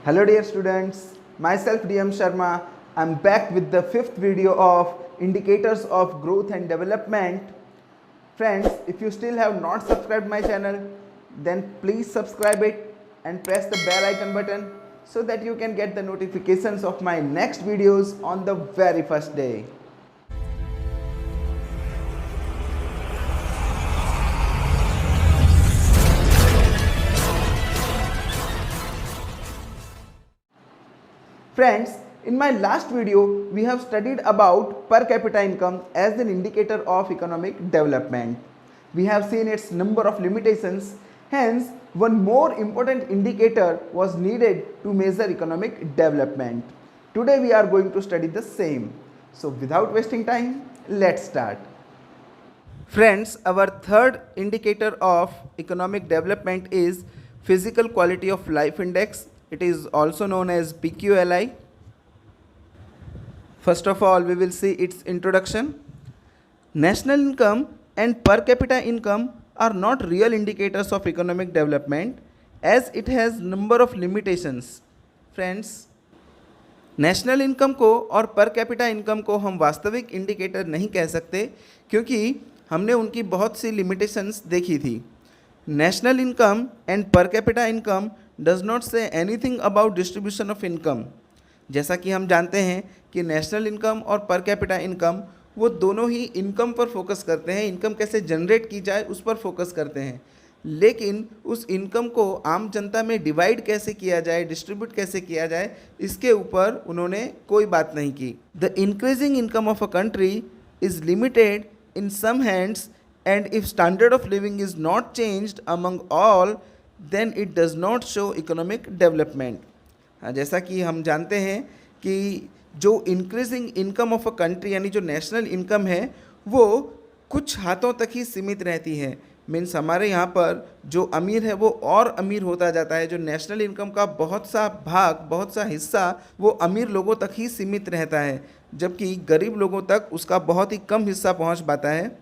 Hello dear students, myself DM Sharma. I'm back with the fifth video of Indicators of Growth and Development. Friends, if you still have not subscribed my channel, then please subscribe it and press the bell icon button so that you can get the notifications of my next videos on the very first day. Friends, in my last video, we have studied about per capita income as an indicator of economic development. We have seen its number of limitations, hence one more important indicator was needed to measure economic development. Today we are going to study the same. So without wasting time, let's start. Friends, our third indicator of economic development is Physical Quality of Life Index. It is also known as PQLI. First of all, we will see its introduction. National income and per capita income are not real indicators of economic development as it has number of limitations. Friends, national income को और पर capita income को हम वास्तविक indicator नहीं कह सकते क्योंकि हमने उनकी बहुत सी लिमिटेशंस देखी थी. National income and per capita income does not say anything about distribution of income. जैसा कि हम जानते हैं कि नेशनल इनकम और पर कैपिटा इनकम वो दोनों ही इनकम पर फोकस करते हैं, इनकम कैसे जनरेट की जाए उस पर फोकस करते हैं, लेकिन उस इनकम को आम जनता में डिवाइड कैसे किया जाए, डिस्ट्रीब्यूट कैसे किया जाए, इसके ऊपर उन्होंने कोई बात नहीं की. The increasing income of a country is limited in some hands and if standard of living is not changed among all then it does not show economic development. जैसा कि हम जानते हैं कि जो increasing income of a country यानी जो national income है वो कुछ हाथों तक ही सीमित रहती है. मीन्स हमारे यहाँ पर जो अमीर है वो और अमीर होता जाता है. जो नेशनल इनकम का बहुत सा भाग, बहुत सा हिस्सा वो अमीर लोगों तक ही सीमित रहता है, जबकि गरीब लोगों तक उसका बहुत ही कम हिस्सा पहुँच पाता है.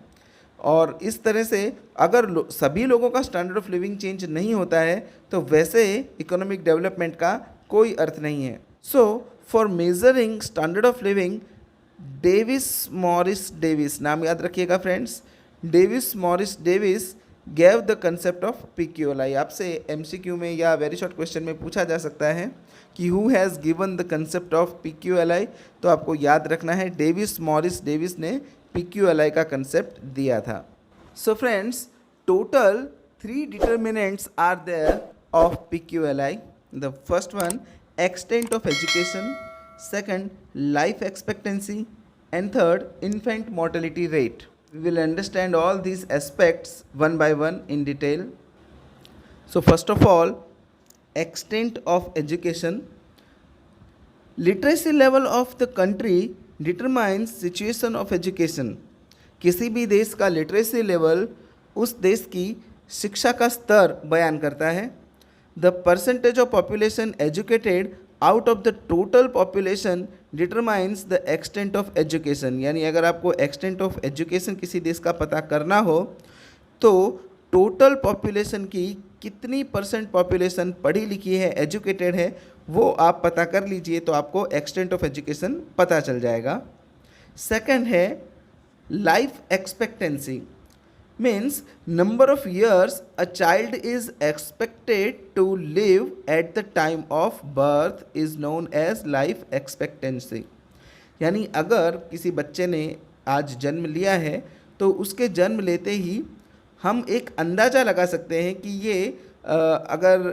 और इस तरह से अगर सभी लोगों का स्टैंडर्ड ऑफ लिविंग चेंज नहीं होता है तो वैसे इकोनॉमिक डेवलपमेंट का कोई अर्थ नहीं है. So for measuring standard of living Davis Morris Davis, नाम याद रखिएगा friends, Davis Morris Davis gave the concept of PQLI. आपसे MCQ में या वेरी शॉर्ट क्वेश्चन में पूछा जा सकता है कि who has given the concept of PQLI, तो आपको याद रखना है डेविस मॉरिस डेविस ने PQLI का कंसेप्ट दिया था. So friends, total 3 determinants are there of PQLI. The first one, extent of education, second life expectancy, and third infant mortality rate. We will understand all these aspects one by one in detail. So first of all, extent of education. Literacy level of the country determines situation of education. किसी भी देश का literacy level उस देश की शिक्षा का स्तर बयान करता है. The percentage of population educated out of the total population determines the extent of education. यानी अगर आपको एक्सटेंट ऑफ एजुकेशन किसी देश का पता करना हो तो टोटल पॉपुलेशन की कितनी % पॉपुलेशन पढ़ी लिखी है, एजुकेटेड है, वो आप पता कर लीजिए तो आपको एक्सटेंट ऑफ एजुकेशन पता चल जाएगा. सेकंड है life expectancy. means number of years a child is expected to live at the time of birth is known as life expectancy. यानी अगर किसी बच्चे ने आज जन्म लिया है तो उसके जन्म लेते ही हम एक अंदाज़ा लगा सकते हैं कि ये अगर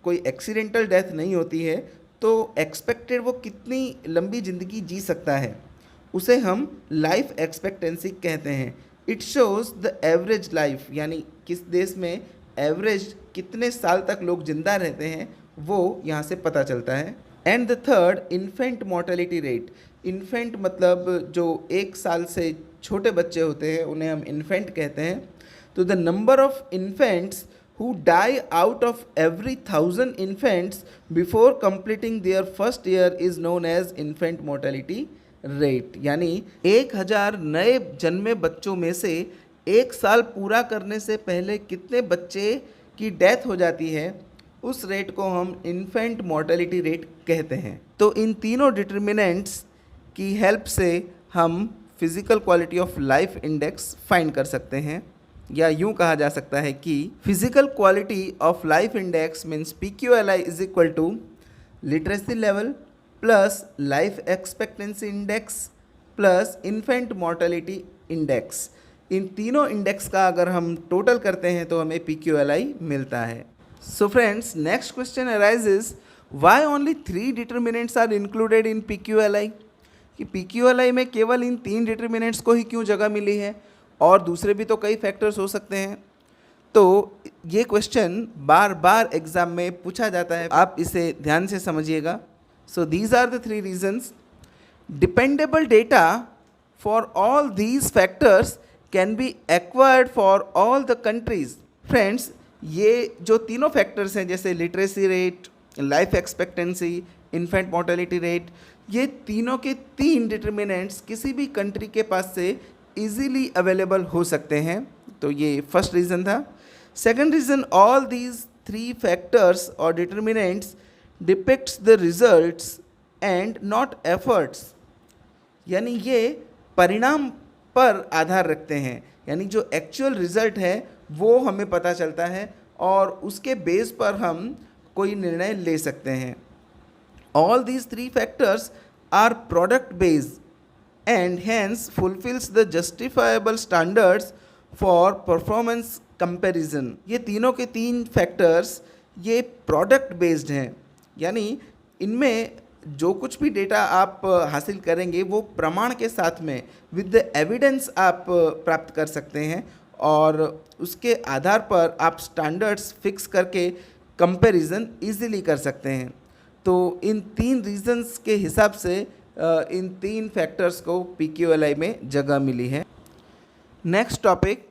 कोई एक्सीडेंटल डेथ नहीं होती है तो एक्सपेक्टेड वो कितनी लंबी ज़िंदगी जी सकता है, उसे हम लाइफ एक्सपेक्टेंसी कहते हैं. It shows the average life, यानी किस देश में एवरेज कितने साल तक लोग जिंदा रहते हैं वो यहाँ से पता चलता है. And the third, infant mortality rate. Infant मतलब जो 1 साल से छोटे बच्चे होते हैं उन्हें हम इन्फेंट कहते हैं. तो the number of infants who die out of every 1000 infants before completing their first year is known as infant mortality rate. यानी 1000 नए जन्मे बच्चों में से 1 साल पूरा करने से पहले कितने बच्चे की डेथ हो जाती है उस रेट को हम इन्फेंट मोर्टेलिटी रेट कहते हैं। तो इन तीनों डिटर्मिनेंट्स की हेल्प से हम physical quality of life index find कर सकते हैं, या यूं कहा जा सकता है कि physical quality of life index means PQLI is equal to literacy level plus life expectancy index plus infant mortality index. इन तीनों इंडेक्स का अगर हम टोटल करते हैं तो हमें PQLI मिलता है। So friends, next question arises, why only 3 determinants are included in PQLI? कि PQLI में केवल इन 3 डिटर्मिनेंट्स को ही क्यों जगह मिली है, और दूसरे भी तो कई फैक्टर्स हो सकते हैं। तो ये क्वेश्चन बार बार एग्जाम में पूछा जाता है, आप इसे ध्यान से समझिएगा। So these are the 3 reasons. Dependable data for all these factors can be acquired for all the countries. Friends, ये जो तीनों फैक्टर्स हैं जैसे literacy rate, life expectancy, infant mortality rate, ये तीनों के 3 डिटर्मिनेंट्स किसी भी कंट्री के पास से इजीली अवेलेबल हो सकते हैं। तो ये फर्स्ट रीज़न था। Second reason, all these 3 factors और determinants depicts the results and not efforts, यानी ये परिणाम पर आधार रखते हैं, यानी जो एक्चुअल रिजल्ट है वो हमें पता चलता है और उसके बेस पर हम कोई निर्णय ले सकते हैं। All these 3 factors are product based and hence fulfills the justifiable standards for performance comparison। ये तीनों के 3 फैक्टर्स ये प्रोडक्ट बेस्ड हैं, यानी इनमें जो कुछ भी डेटा आप हासिल करेंगे वो प्रमाण के साथ में विद द एविडेंस आप प्राप्त कर सकते हैं, और उसके आधार पर आप स्टैंडर्ड्स फिक्स करके कंपैरिजन इजीली कर सकते हैं। तो इन 3 रीजंस के हिसाब से इन 3 फैक्टर्स को PQLI में जगह मिली है। Next topic,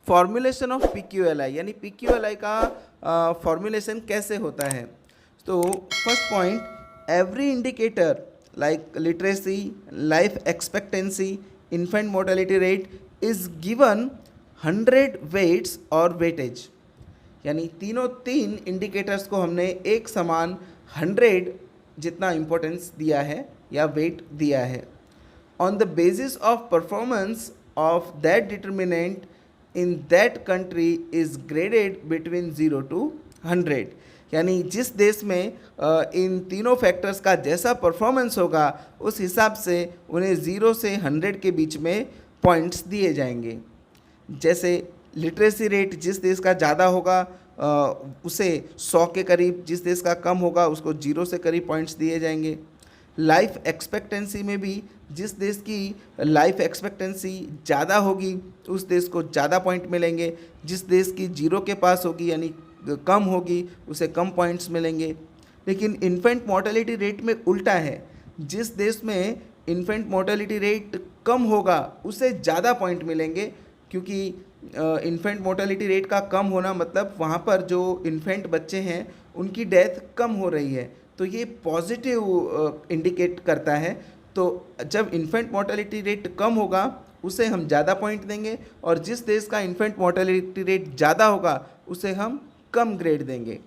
formulation of PQLI, यानी PQLI का फॉर्मूलेशन कैसे होता है। तो first point, every indicator like literacy, life expectancy, infant mortality rate is given 100 weights or weightage, यानी तीनों 3 इंडिकेटर्स को हमने एक समान 100 जितना इम्पोर्टेंस दिया है या वेट दिया है। On the basis of performance of that determinant in that country is graded between 0 to 100, यानी जिस देश में इन तीनों फैक्टर्स का जैसा परफॉर्मेंस होगा उस हिसाब से उन्हें 0 से 100 के बीच में पॉइंट्स दिए जाएंगे। जैसे लिटरेसी रेट जिस देश का ज़्यादा होगा उसे 100 के करीब, जिस देश का कम होगा उसको 0 से करीब पॉइंट्स दिए जाएंगे। लाइफ एक्सपेक्टेंसी में भी जिस देश की लाइफ एक्सपेक्टेंसी ज़्यादा होगी उस देश को ज़्यादा पॉइंट मिलेंगे, जिस देश की 0 के पास होगी यानी कम होगी उसे कम पॉइंट्स मिलेंगे। लेकिन इन्फेंट मोर्टेलिटी रेट में उल्टा है, जिस देश में इन्फेंट मोर्टेलिटी रेट कम होगा उसे ज़्यादा पॉइंट मिलेंगे, क्योंकि इन्फेंट मोर्टेलिटी रेट का कम होना मतलब वहाँ पर जो इन्फेंट बच्चे हैं उनकी डेथ कम हो रही है, तो ये पॉजिटिव इंडिकेट करता है। तो जब इन्फेंट मोर्टेलिटी रेट कम होगा उसे हम ज़्यादा पॉइंट देंगे, और जिस देश का इन्फेंट मोर्टेलिटी रेट ज़्यादा होगा उसे हम कम ग्रेड देंगे।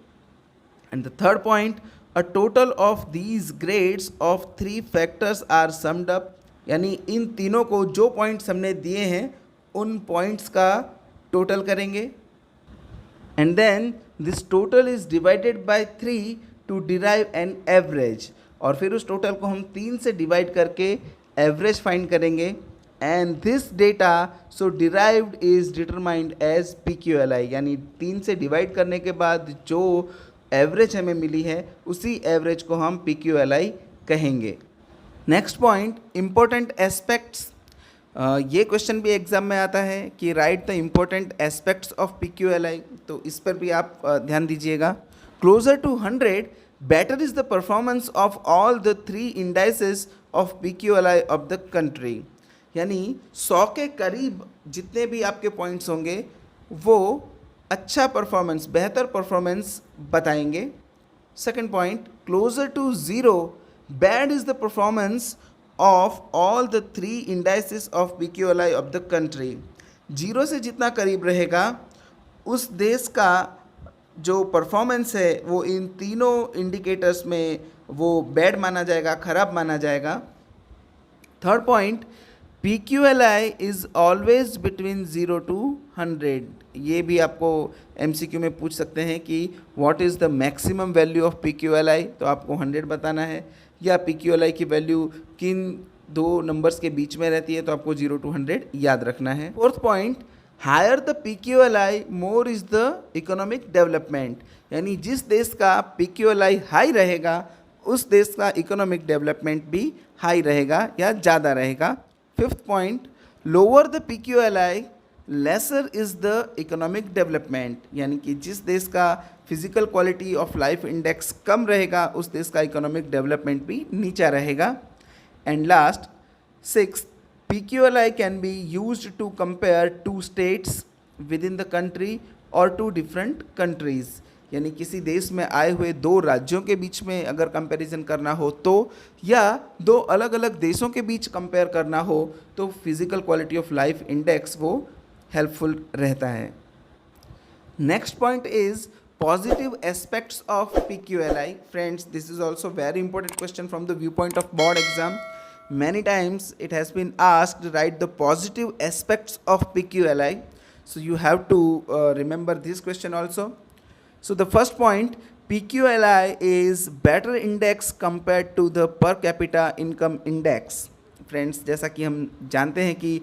And the third point, a total of these grades of 3 factors are summed up, यानी इन तीनों को जो पॉइंट्स हमने दिए हैं उन पॉइंट्स का टोटल करेंगे। And then this total is divided by 3 to derive an average, और फिर उस टोटल को हम 3 से डिवाइड करके एवरेज फाइंड करेंगे। And this data so derived is determined as PQLI, यानी 3 से डिवाइड करने के बाद जो एवरेज हमें मिली है उसी एवरेज को हम PQLI कहेंगे। Next point, important aspects. ये क्वेश्चन भी एग्जाम में आता है कि write the important aspects of PQLI, तो इस पर भी आप ध्यान दीजिएगा। Closer to 100 better is the performance of all the 3 indices of PQLI of the country, यानी 100 के करीब जितने भी आपके पॉइंट्स होंगे वो अच्छा परफॉर्मेंस, बेहतर परफॉर्मेंस बताएंगे। Second point, closer to 0 bad is the performance of all the 3 indices of PQLI of the country. 0 से जितना करीब रहेगा उस देश का जो परफॉर्मेंस है वो इन तीनों इंडिकेटर्स में वो बैड माना जाएगा, खराब माना जाएगा। Third point, PQLI is always between 0 to 100। ये भी आपको MCQ में पूछ सकते हैं कि what is the maximum value of PQLI, तो आपको 100 बताना है, या PQLI की वैल्यू किन दो नंबर्स के बीच में रहती है, तो आपको 0 to 100 याद रखना है। Fourth point, higher the PQLI more is the economic development, यानी जिस देश का PQLI हाई रहेगा उस देश का इकोनॉमिक डेवलपमेंट भी हाई रहेगा या ज़्यादा रहेगा। Fifth point, lower the PQLI lesser is the economic development, यानी कि जिस देश का physical quality of life index कम रहेगा उस देश का इकोनॉमिक डेवलपमेंट भी नीचा रहेगा। And last, sixth, PQLI can be used to compare two states within the country और टू डिफरेंट कंट्रीज़, यानी किसी देश में आए हुए दो राज्यों के बीच में अगर कंपैरिजन करना हो तो, या दो अलग अलग देशों के बीच कंपेयर करना हो तो physical quality of life index वो हेल्पफुल रहता है। Next point is positive aspects of PQLI. Friends, this is also very important question from the viewpoint of board exam. Many times it has been asked, write the positive aspects of PQLI. So you have to remember this question also. So the first point, PQLI is better index compared to the per capita income index. Friends, जैसा कि हम जानते हैं कि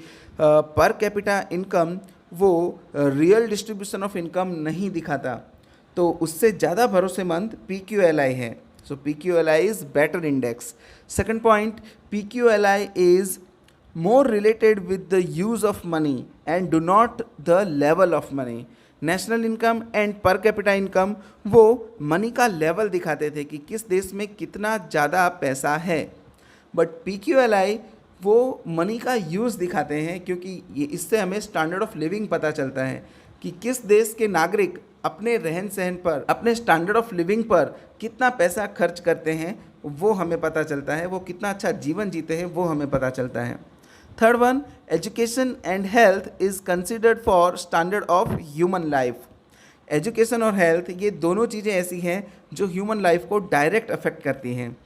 per capita income वो real distribution of income नहीं दिखाता, तो उससे ज़्यादा भरोसेमंद PQLI है। सो PQLI is better index. Second point, PQLI is more related with the use of money and do not the level of money. National income and per capita income वो money का level दिखाते थे कि किस देश में कितना ज़्यादा पैसा है, बट PQLI वो मनी का यूज़ दिखाते हैं, क्योंकि ये इससे हमें स्टैंडर्ड ऑफ लिविंग पता चलता है कि किस देश के नागरिक अपने रहन सहन पर, अपने स्टैंडर्ड ऑफ लिविंग पर कितना पैसा खर्च करते हैं वो हमें पता चलता है, वो कितना अच्छा जीवन जीते हैं वो हमें पता चलता है। Third one, education and health is considered for standard of human life. Education और हेल्थ ये दोनों चीज़ें ऐसी हैं जो ह्यूमन लाइफ को डायरेक्ट अफेक्ट करती हैं।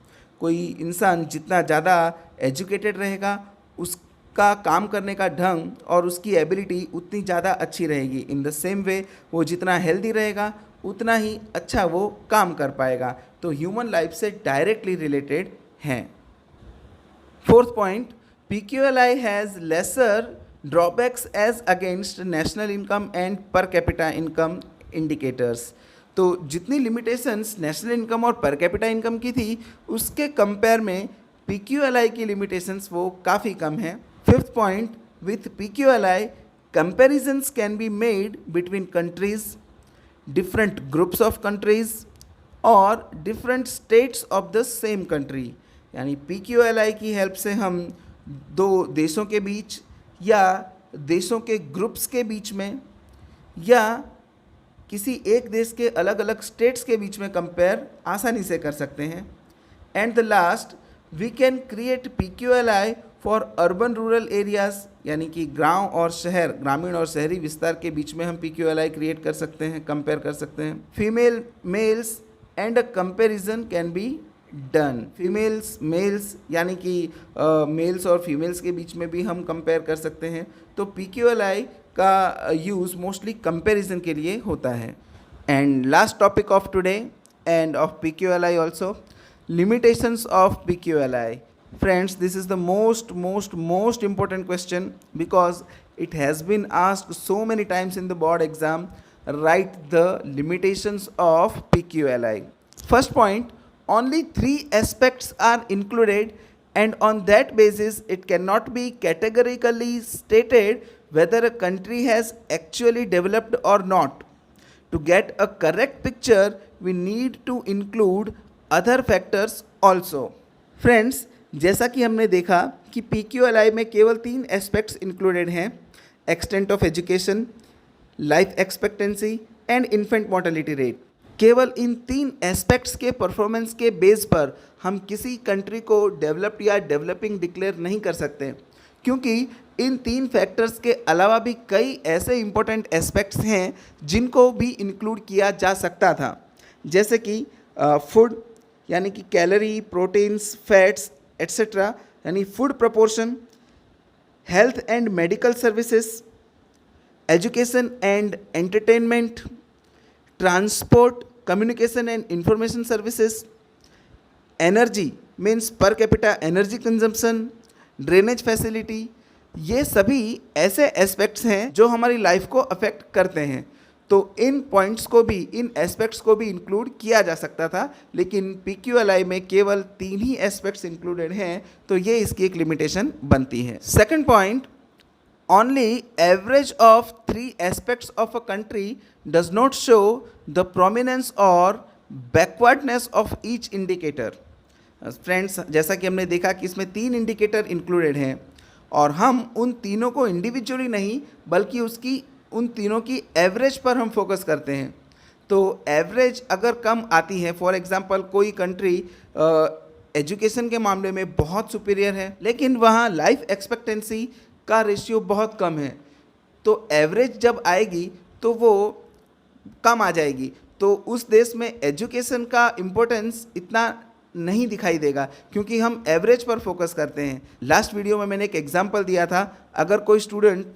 कोई इंसान जितना ज़्यादा एजुकेटेड रहेगा उसका काम करने का ढंग और उसकी एबिलिटी उतनी ज़्यादा अच्छी रहेगी। इन द सेम वे वो जितना हेल्दी रहेगा उतना ही अच्छा वो काम कर पाएगा, तो ह्यूमन लाइफ से डायरेक्टली रिलेटेड हैं। Fourth point, PQLI has lesser drawbacks as against national income and per capita income indicators. तो जितनी लिमिटेशंस नेशनल इनकम और पर कैपिटा इनकम की थी उसके कंपेयर में PQLI की लिमिटेशंस वो काफ़ी कम हैं। Fifth point, with PQLI comparisons can be made between countries, different groups of countries और different states of the same country, यानी PQLI की हेल्प से हम दो देशों के बीच या देशों के ग्रुप्स के बीच में या किसी एक देश के अलग अलग स्टेट्स के बीच में कंपेयर आसानी से कर सकते हैं। And the last, we can create PQLI for urban rural areas, यानी कि गांव और शहर, ग्रामीण और शहरी विस्तार के बीच में हम PQLI क्रिएट कर सकते हैं, कंपेयर कर सकते हैं। Female males and a comparison can be done. Females males यानी कि मेल्स और फीमेल्स के बीच में भी हम कंपेयर कर सकते हैं, तो PQLI का यूज़ मोस्टली कंपेरिजन के लिए होता है। And last topic of today end of PQLI also, limitations of PQLI. Friends, this is the most important question because it has been asked so many times in the board exam. Write the limitations of PQLI. First point, only 3 aspects are included and on that basis it cannot be categorically stated whether a country has actually developed or not. To get a correct picture, we need to include other factors also. Friends, जैसा कि हमने देखा कि PQLI में केवल 3 aspects included हैं, extent of education, life expectancy and infant mortality rate. केवल इन 3 aspects के परफॉर्मेंस के बेस पर हम किसी कंट्री को डेवलप्ड या डेवलपिंग डिक्लेयर नहीं कर सकते, क्योंकि इन 3 फैक्टर्स के अलावा भी कई ऐसे इम्पोर्टेंट एस्पेक्ट्स हैं जिनको भी इंक्लूड किया जा सकता था, जैसे कि फूड यानी कि कैलोरी, प्रोटीन्स, फैट्स एट्सेट्रा, यानी food proportion, health and medical services, education and entertainment, transport, communication and information services, energy means per capita energy consumption, drainage facility. ये सभी ऐसे एस्पेक्ट्स हैं जो हमारी लाइफ को अफेक्ट करते हैं। तो इन पॉइंट्स को भी, इन एस्पेक्ट्स को भी इंक्लूड किया जा सकता था, लेकिन PQLI में केवल 3 ही एस्पेक्ट्स इंक्लूडेड हैं, तो ये इसकी एक लिमिटेशन बनती है। Second point, only average of 3 aspects of a country does not show the prominence और backwardness of each indicator. Friends, जैसा कि हमने देखा कि इसमें 3 इंडिकेटर इंक्लूडेड हैं और हम उन तीनों को इंडिविजुअली नहीं बल्कि उसकी उन तीनों की एवरेज पर हम फोकस करते हैं। तो एवरेज अगर कम आती है, फॉर एग्जांपल कोई कंट्री एजुकेशन के मामले में बहुत सुपीरियर है लेकिन वहाँ लाइफ एक्सपेक्टेंसी का रेशियो बहुत कम है, तो एवरेज जब आएगी तो वो कम आ जाएगी, तो उस देश में एजुकेशन का इम्पोर्टेंस इतना नहीं दिखाई देगा क्योंकि हम एवरेज पर फोकस करते हैं। लास्ट वीडियो में मैंने एक एग्जांपल दिया था, अगर कोई स्टूडेंट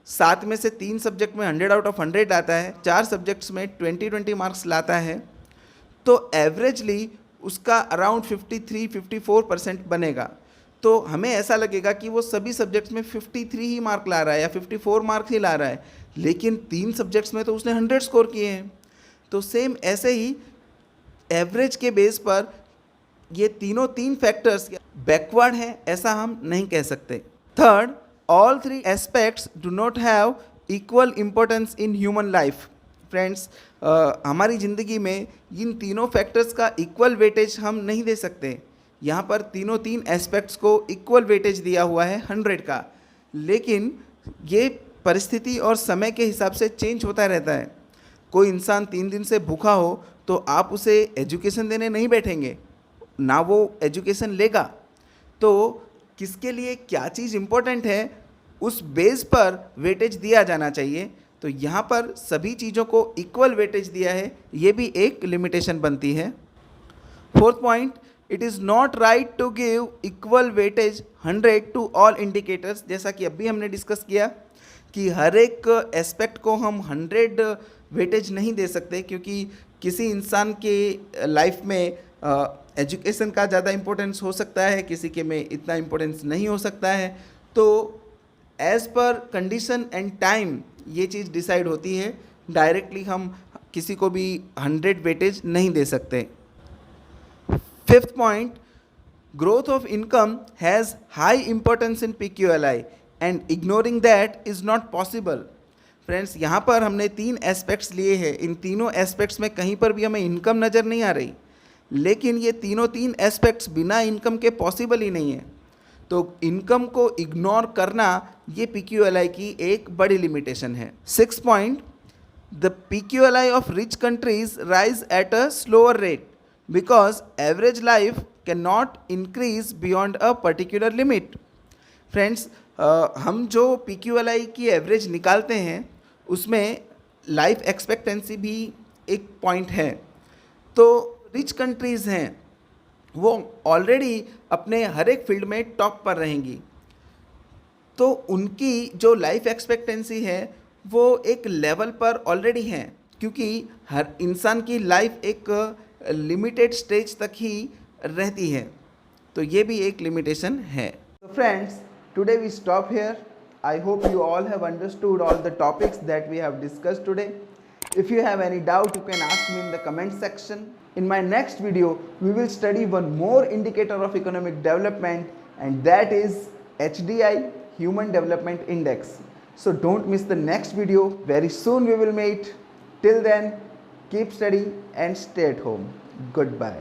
7 में से 3 सब्जेक्ट में 100 आउट ऑफ 100 लाता है, 4 सब्जेक्ट्स में 20 मार्क्स लाता है, तो एवरेजली उसका अराउंड 53-54% बनेगा। तो हमें ऐसा लगेगा कि वो सभी सब्जेक्ट्स में 53 ही मार्क ला रहा है या 54 मार्क ही ला रहा है, लेकिन 3 सब्जेक्ट्स में तो उसने 100 स्कोर किए हैं। तो सेम ऐसे ही एवरेज के बेस पर ये तीनों 3 फैक्टर्स बैकवर्ड हैं ऐसा हम नहीं कह सकते। Third, all 3 aspects do not have equal importance in human life. Friends, हमारी ज़िंदगी में इन तीनों फैक्टर्स का इक्वल वेटेज हम नहीं दे सकते। यहाँ पर तीनों 3 एस्पेक्ट्स को इक्वल वेटेज दिया हुआ है 100 का, लेकिन ये परिस्थिति और समय के हिसाब से चेंज होता रहता है। कोई इंसान 3 दिन से भूखा हो तो आप उसे एजुकेशन देने नहीं बैठेंगे, ना वो एजुकेशन लेगा। तो किसके लिए क्या चीज़ इम्पोर्टेंट है उस बेस पर वेटेज दिया जाना चाहिए। तो यहाँ पर सभी चीज़ों को इक्वल वेटेज दिया है, ये भी एक लिमिटेशन बनती है। Fourth point, it is not right to give equal weightage 100 to all indicators. जैसा कि अभी हमने डिस्कस किया कि हर एक एस्पेक्ट को हम 100 वेटेज नहीं दे सकते, क्योंकि किसी इंसान के लाइफ में एजुकेशन का ज़्यादा इम्पोर्टेंस हो सकता है, किसी के में इतना इम्पोर्टेंस नहीं हो सकता है। तो as per condition and time ये चीज़ डिसाइड होती है, डायरेक्टली हम किसी को भी 100 वेटेज नहीं दे सकते। Fifth point, growth of income has high importance in PQLI and ignoring that is not possible. Friends, यहाँ पर हमने 3 एस्पेक्ट्स लिए हैं, इन तीनों एस्पेक्ट्स में कहीं पर भी हमें इनकम नज़र नहीं आ रही, लेकिन ये तीनों 3 एस्पेक्ट्स बिना इनकम के पॉसिबल ही नहीं है। तो इनकम को इग्नोर करना ये PQLI की एक बड़ी लिमिटेशन है। 6 point, the PQLI of rich countries rise at a slower rate because average life can not increase beyond a particular limit. Friends, हम जो PQLI की एवरेज निकालते हैं उसमें लाइफ एक्सपेक्टेंसी भी एक पॉइंट है। तो रिच कंट्रीज़ हैं वो ऑलरेडी अपने हर एक फील्ड में टॉप पर रहेंगी, तो उनकी जो लाइफ एक्सपेक्टेंसी है वो एक लेवल पर ऑलरेडी है, क्योंकि हर इंसान की लाइफ एक लिमिटेड स्टेज तक ही रहती है। तो ये भी एक लिमिटेशन है। तो friends, today we stop here. I hope you all have understood all the topics that we have discussed today. If you have any doubt, you can ask me in the comment section. In my next video, we will study one more indicator of economic development, and that is HDI, Human Development Index. So don't miss the next video. Very soon we will meet. Till then, keep studying and stay at home. Goodbye.